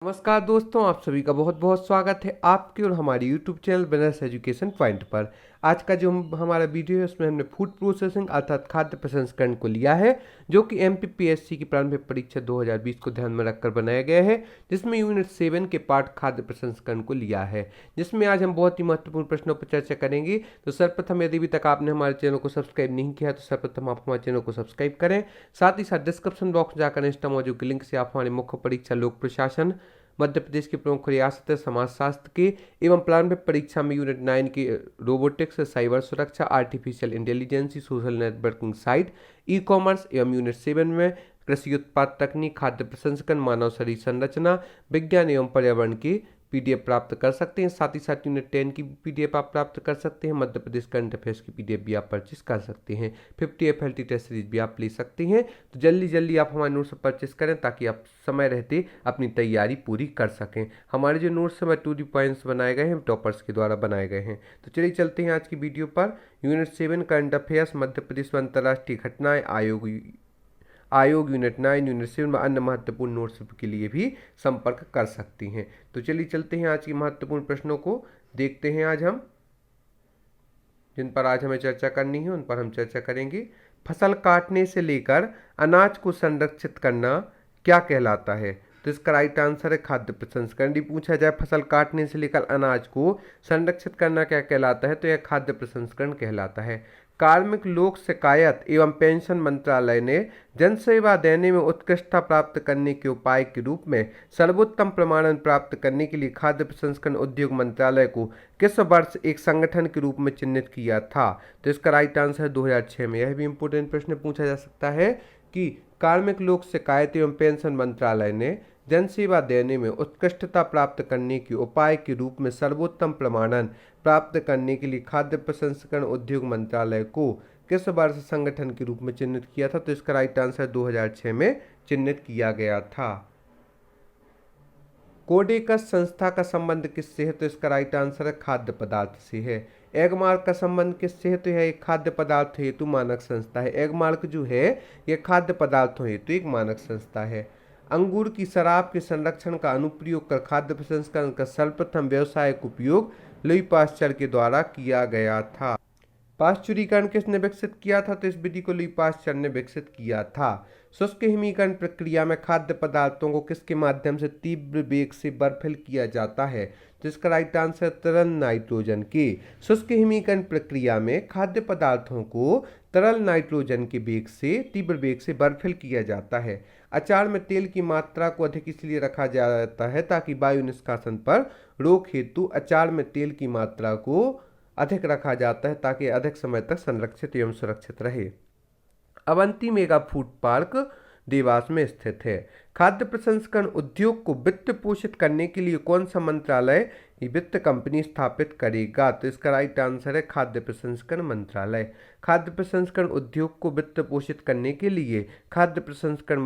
नमस्कार दोस्तों, आप सभी का बहुत बहुत स्वागत है आपके और हमारे YouTube channel business education point पर। आज का जो हमारा वीडियो है उसमें हमने फूड प्रोसेसिंग अर्थात खाद्य प्रसंस्करण को लिया है, जो कि MPPSC की प्रारंभिक परीक्षा 2020 को ध्यान में रखकर बनाया गया है, जिसमें यूनिट 7 के पार्ट खाद्य प्रसंस्करण को लिया है, जिसमें आज हम बहुत ही महत्वपूर्ण प्रश्नों पर चर्चा करेंगे। तो सर्वप्रथम यदि अभी तक आपने हमारे चैनल को सब्सक्राइब नहीं किया तो सर्वप्रथम आप हमारे चैनल को सब्सक्राइब करें। साथ ही साथ डिस्क्रिप्शन बॉक्स जाकर इंस्टा मौजूद लिंक से आप हमारे मुख्य परीक्षा लोक प्रशासन, मध्य प्रदेश की प्रमुख रियासत समाजशास्त्र के एवं प्रारंभिक परीक्षा में यूनिट 9 की रोबोटिक्स, साइबर सुरक्षा, artificial intelligence, social networking site, e commerce एवं यूनिट 7 में कृषि उत्पाद तकनीक, खाद्य प्रसंस्करण, मानव शरीर संरचना, विज्ञान एवं पर्यावरण की PDF प्राप्त कर सकते हैं। साथ ही साथ यूनिट 10 की PDF आप प्राप्त कर सकते हैं। मध्य प्रदेश करंट अफेयर्स की PDF भी आप परचेस कर सकते हैं। 50 FLT टेस्ट सीरीज भी आप ले सकते हैं। तो जल्दी जल्दी आप हमारे नोट्स परचेस करें ताकि आप समय रहते अपनी तैयारी पूरी कर सकें। हमारे जो नोट्स हैं वह 2D पॉइंट्स बनाए गए हैं, टॉपर्स के द्वारा बनाए गए हैं। तो चलिए चलते हैं आज की वीडियो पर। Unit 7 current affairs, Madhya Pradesh में अंतर्राष्ट्रीय घटनाएं, आयोग यूनिट 9, यूनिट 7 में अन्य महत्वपूर्ण नोट्स के लिए भी संपर्क कर सकती हैं। तो चलिए चलते हैं आज की महत्वपूर्ण प्रश्नों को देखते हैं। आज हम जिन पर आज हमें चर्चा करनी है उन पर हम चर्चा करेंगे। फसल काटने से लेकर अनाज को संरक्षित करना क्या कहलाता है? तो इसका राइट आंसर है खाद्य प्रसंस्करण। यदि पूछा जाए फसल काटने से लेकर अनाज को संरक्षित करना क्या कहलाता है, तो यह खाद्य प्रसंस्करण कहलाता है। कार्मिक लोक शिकायत एवं पेंशन मंत्रालय ने जनसेवा देने में उत्कृष्टता प्राप्त करने के उपाय के रूप में सर्वोत्तम प्रमाणन प्राप्त करने के लिए खाद्य प्रसंस्करण उद्योग मंत्रालय को किस वर्ष एक संगठन के रूप में चिन्हित किया था? तो इसका राइट आंसर है 2006 में। यह भी इंपोर्टेंट प्रश्न पूछा जा सकता है कि कार्मिक लोक शिकायत एवं पेंशन मंत्रालय ने जनसेवा देने में उत्कृष्टता प्राप्त करने के उपाय के रूप में सर्वोत्तम प्रमाणन प्राप्त करने के लिए खाद्य प्रसंस्करण उद्योग मंत्रालय को किस वर्ष संगठन के रूप में चिन्हित किया था? तो इसका राइट आंसर 2006 में चिन्हित किया गया था। कोडेकस संस्था का संबंध किससे है? तो इसका राइट आंसर है खाद्य पदार्थ से है। एगमार्क का संबंध किससे है? तो यह एक खाद्य पदार्थ हेतु मानक संस्था है। एगमार्क जो है यह खाद्य पदार्थों हेतु एक मानक संस्था है। अंगूर की शराब के संरक्षण का अनुप्रयोग कर खाद्य प्रसंस्करण का सर्वप्रथम व्यावसायिक उपयोग लुई पाश्चर के द्वारा किया गया था। पाश्चुरीकरण किसने विकसित किया था? तो इस विधि को लुई पाश्चर ने विकसित किया था। शुष्क हिमीकरण प्रक्रिया में खाद्य पदार्थों को किसके माध्यम से तीव्र वेग से बर्फील किया जाता है? तो इसका राइट आंसर तरल नाइट्रोजन की। शुष्क हिमीकरण प्रक्रिया में खाद्य पदार्थों को तरल नाइट्रोजन के वेग से, तीव्र वेग से बर्फील किया जाता है। अचार में तेल की मात्रा को अधिक इसलिए रखा जाता है ताकि वायु निष्कासन पर रोक हेतु अचार में तेल की मात्रा को अधिक रखा जाता है ताकि अधिक समय तक संरक्षित एवं सुरक्षित रहे। Avanti mega food park Dewas में स्थित है। खाद्य प्रसंस्करण उद्योग को वित्त पोषित करने के लिए कौन सा मंत्रालय वित्त कंपनी स्थापित करेगा? तो इसका राइट आंसर है खाद्य प्रसंस्करण मंत्रालय। खाद्य प्रसंस्करण उद्योग को वित्त पोषित करने के लिए खाद्य प्रसंस्करण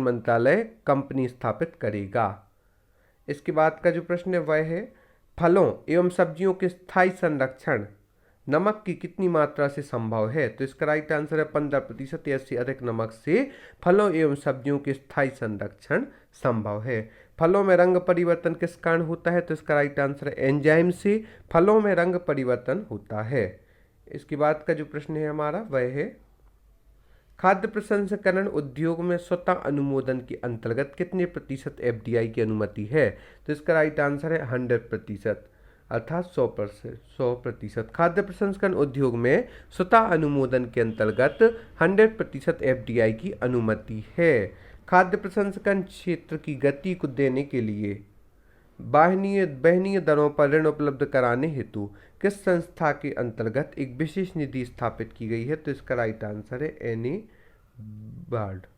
मंत्रालय कंपनी स्थापित करेगा। इसके बाद का जो प्रश्न है वह है फलों एवं सब्जियों के स्थायी संरक्षण नमक की कितनी मात्रा से संभव है? तो इसका राइट आंसर है 15% या इससे अधिक नमक से फलों एवं सब्जियों के स्थायी संरक्षण संभव है। फलों में रंग परिवर्तन किस कारण होता है? तो इसका राइट आंसर है एंजाइम से फलों में रंग परिवर्तन होता है। इसके बाद का जो प्रश्न है हमारा वह है खाद्य प्रसंस्करण उद्योग में स्वतः अनुमोदन के अंतर्गत कितने प्रतिशत FDI की अनुमति है? तो इसका राइट आंसर है 100%, अर्थात 100%। खाद्य प्रसंस्करण उद्योग में स्वतः अनुमोदन के अंतर्गत 100% FDI की अनुमति है। खाद्य प्रसंस्करण क्षेत्र की गति को देने के लिए बहनीय दरों पर ऋण उपलब्ध कराने हेतु किस संस्था के अंतर्गत एक विशेष निधि स्थापित की गई है? तो इसका राइट आंसर है NABARD।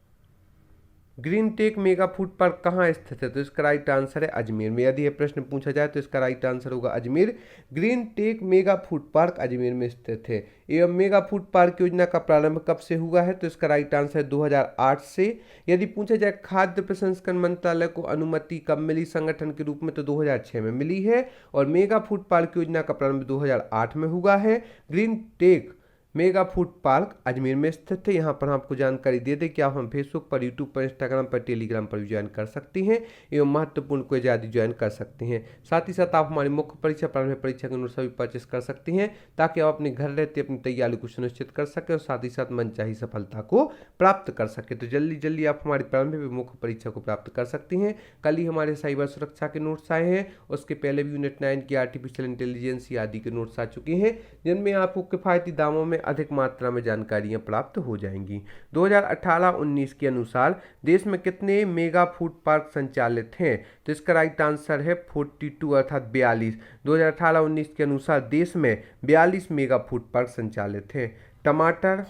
Green tech mega food park कहाँ स्थित है? तो इसका राइट आंसर है अजमेर में। यदि यह प्रश्न पूछा जाए तो इसका राइट आंसर होगा Ajmer. Green tech mega food park Ajmer में स्थित है। एवं मेगा फूड पार्क योजना का प्रारंभ कब से हुआ है? तो इसका राइट आंसर है 2008 से। यदि पूछा जाए खाद्य प्रसंस्करण मंत्रालय को अनुमति कब मिली संगठन के रूप में? तो 2006 में मिली है। और मेगा फूड पार्क योजना का प्रारंभ 2008 में हुआ है। Green tech mega food park Ajmer में स्थित है। यहाँ पर हम आपको जानकारी दे दें कि आप हम फेसबुक पर, यूट्यूब पर, इंस्टाग्राम पर, टेलीग्राम पर भी ज्वाइन कर सकती हैं एवं महत्वपूर्ण क्विज आदि ज्वाइन कर सकती हैं। साथ ही साथ आप हमारी मुख्य परीक्षा, प्रारंभिक परीक्षा के नोट्स भी परचेस कर सकती हैं ताकि आप अपने घर रहते अपनी तैयारी को सुनिश्चित कर सकें और साथ ही साथ मनचाही सफलता को प्राप्त कर सकें। तो जल्दी जल्दी आप हमारी प्रारंभिक मुख्य परीक्षा को प्राप्त कर सकती हैं। कल ही हमारे साइबर सुरक्षा के नोट्स आए हैं, उसके पहले भी यूनिट 9 की आर्टिफिशियल इंटेलिजेंस आदि के नोट्स आ चुके हैं जिनमें आपको किफायती दामों में अधिक मात्रा में जानकारियां प्राप्त हो जाएंगी। 2018-19 के अनुसार देश में कितने मेगा फूड पार्क संचालित हैं? तो इसका राइट आंसर है 42 अर्थात 42। 2018-19 के अनुसार देश में 42 मेगा फूड पार्क संचालित हैं। टमाटर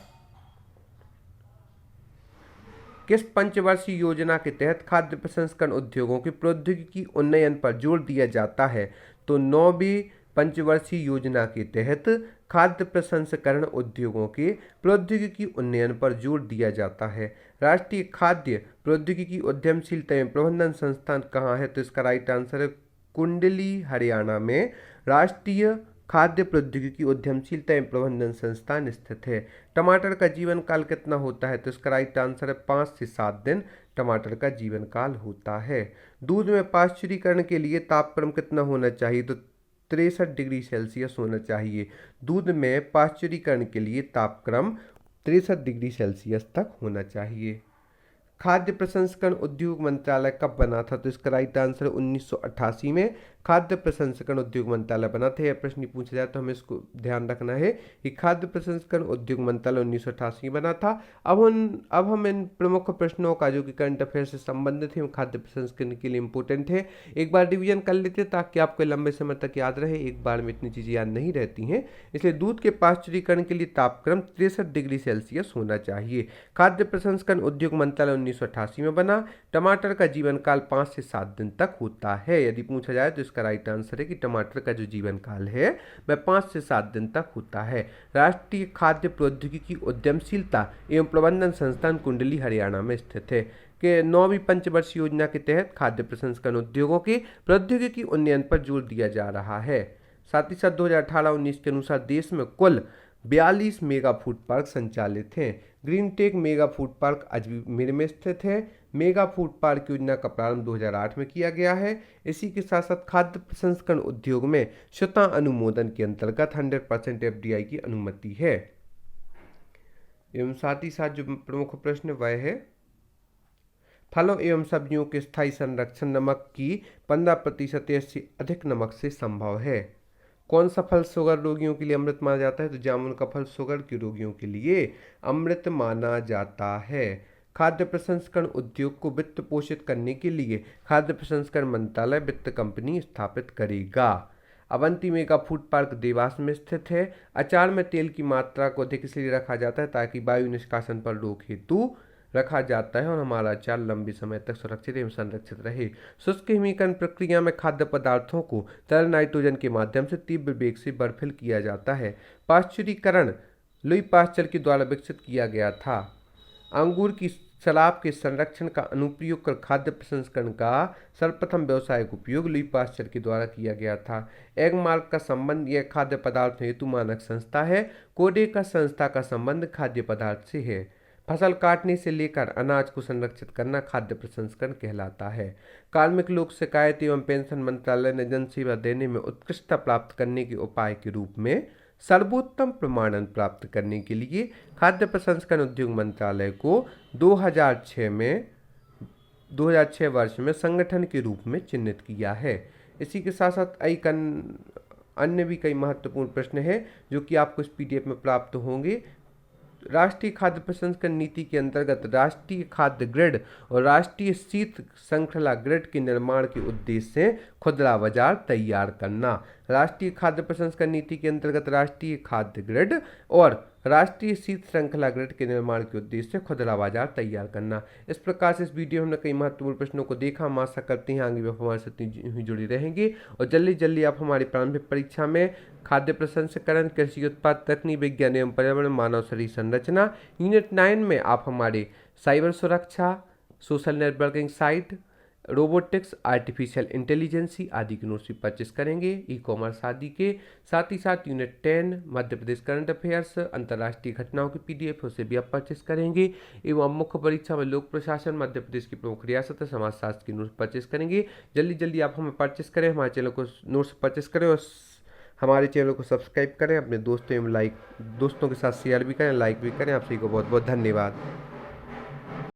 किस पंचवर्षीय योजना के तहत खाद्य प्रसंस्करण उद्योगों की प्रौद्योगिकी उन्नयन पर जोर दिया जाता है? तो 9वीं पंचवर्षीय योजना के तहत खाद्य प्रसंस्करण उद्योगों के प्रौद्योगिकी उन्नयन पर जोर दिया जाता है। राष्ट्रीय खाद्य प्रौद्योगिकी उद्यमशीलता एवं प्रबंधन संस्थान कहाँ है? तो इसका राइट आंसर है कुंडली, हरियाणा में राष्ट्रीय खाद्य प्रौद्योगिकी उद्यमशीलता एवं प्रबंधन संस्थान स्थित है। टमाटर का जीवन काल कितना होता है? तो इसका राइट आंसर है 5 से 7 दिन टमाटर का जीवन काल होता है। दूध में पाश्चुरीकरण के लिए तापक्रम कितना होना चाहिए? तो 63 डिग्री सेल्सियस होना चाहिए। दूध में पाश्चुरीकरण के लिए तापक्रम 63 डिग्री सेल्सियस तक होना चाहिए। खाद्य प्रसंस्करण उद्योग मंत्रालय कब बना था? तो इसका राइट आंसर 1988 में खाद्य प्रसंस्करण उद्योग मंत्रालय बना था। यह प्रश्न पूछा जाए तो हमें इसको ध्यान रखना है कि खाद्य प्रसंस्करण उद्योग मंत्रालय 1988 बना था। अब हम इन प्रमुख प्रश्नों का जो कि करंट अफेयर से संबंधित है खाद्य प्रसंस्करण के लिए इंपॉर्टेंट है, एक बार रिवीजन कर लेते हैं ताकि आपको लंबे समय तक याद रहे। एक बार में इतनी चीजें याद नहीं रहती हैं, इसलिए दूध के पाश्चुरीकरण के लिए तापक्रम 63 डिग्री सेल्सियस होना चाहिए। खाद्य प्रसंस्करण उद्योग मंत्रालय 1988 में बना। टमाटर का जीवन काल 5 से 7 दिन तक होता है। यदि पूछा जाए तो इसका राइट आंसर है कि टमाटर का जो जीवन काल है वह 5 से 7 दिन तक होता है। राष्ट्रीय खाद्य प्रौद्योगिकी उद्यमशीलता एवं प्रबंधन संस्थान कुंडली, हरियाणा में स्थित है। कि 9वीं पंचवर्षीय योजना के तहत खाद्य प्रसंस्करण उद्योगों की प्रौद्योगिकी उन्नयन पर जोर दिया जा रहा है। साथ ही साथ 2018-19 के अनुसार देश में कुल 42 मेगा फूड पार्क संचालित हैं। Green tech mega food park Ajmer में स्थित है। मेगा फूड पार्क योजना का प्रारंभ 2008 में किया गया है। इसी के साथ साथ खाद्य प्रसंस्करण उद्योग में स्वतः अनुमोदन के अंतर्गत 100% FDI की अनुमति है। एवं साथ ही साथ जो प्रमुख प्रश्न वह है फलों एवं सब्जियों के स्थायी संरक्षण नमक की 15% या इससे अधिक नमक से संभव है। कौन सा फल शुगर रोगियों के लिए अमृत माना जाता है? तो जामुन का फल शुगर के रोगियों के लिए अमृत माना जाता है। खाद्य प्रसंस्करण उद्योग को वित्त पोषित करने के लिए खाद्य प्रसंस्करण मंत्रालय वित्त कंपनी स्थापित करेगा। Avanti mega food park Dewas में स्थित है। अचार में तेल की मात्रा को अधिक इसलिए रखा जाता है ताकि वायु निष्कासन पर रोक हेतु रखा जाता है और हमारा अचार लंबे समय तक सुरक्षित एवं संरक्षित रहे। शुष्क हिमीकरण प्रक्रिया में खाद्य पदार्थों को तरल नाइट्रोजन के माध्यम से तीव्र वेग से बर्फील किया जाता है। पाश्चुरीकरण लुई पाश्चर के द्वारा विकसित किया गया था। अंगूर की शराब के संरक्षण का अनुप्रयोग कर खाद्य प्रसंस्करण का सर्वप्रथम व्यावसायिक उपयोग लुई पाश्चर के द्वारा किया गया था। एगमार्क का संबंध यह खाद्य पदार्थ हेतु मानक संस्था है। कोडेका संस्था का संबंध खाद्य पदार्थ से है। फसल काटने से लेकर अनाज को संरक्षित करना खाद्य प्रसंस्करण कहलाता है। कार्मिक लोक शिकायत एवं पेंशन मंत्रालय ने जन सेवा देने में उत्कृष्टता प्राप्त करने के उपाय के रूप में सर्वोत्तम प्रमाणन प्राप्त करने के लिए खाद्य प्रसंस्करण उद्योग मंत्रालय को 2006 वर्ष में संगठन के रूप में चिन्हित किया है। इसी के साथ साथ अन्य भी कई महत्वपूर्ण प्रश्न हैं जो कि आपको इस PDF में प्राप्त होंगे। राष्ट्रीय खाद्य प्रसंस्करण नीति के अंतर्गत राष्ट्रीय खाद्य ग्रिड और राष्ट्रीय शीत श्रृंखला ग्रिड के निर्माण के उद्देश्य से खुदरा बाजार तैयार करना। राष्ट्रीय खाद्य प्रसंस्करण नीति के अंतर्गत राष्ट्रीय खाद्य ग्रिड और राष्ट्रीय शीत श्रृंखला ग्रिड के निर्माण के उद्देश्य से खुदरा बाजार तैयार करना। इस प्रकार से इस वीडियो में हमने कई महत्वपूर्ण प्रश्नों को देखा। हम आशा करते हैं आगे भी आप हमारे साथ जुड़ी रहेंगे और जल्दी जल्दी आप हमारी प्रारंभिक परीक्षा में खाद्य प्रसंस्करण, कृषि उत्पाद, तकनीक विज्ञान एवं पर्यावरण, मानव शरीर संरचना यूनिट 9 में आप हमारे साइबर सुरक्षा, social networking site robotics, artificial intelligence आदि के नोट्स भी परचेस करेंगे। ई कॉमर्स आदि के साथ ही साथ unit 10 Madhya Pradesh current affairs अंतर्राष्ट्रीय घटनाओं की PDF उसे भी आप परचेस करेंगे। एवं मुख्य परीक्षा में लोक प्रशासन, मध्य प्रदेश की प्रमुख रियासत समाजशास्त्र की नोट्स परचेस करेंगे। जल्दी जल्दी आप हमें परचेस करें, हमारे चैनल को नोट्स परचेस करें और हमारे चैनल को सब्सक्राइब करें, अपने दोस्तों के साथ शेयर भी करें, लाइक भी करें। आप सभी को बहुत बहुत धन्यवाद।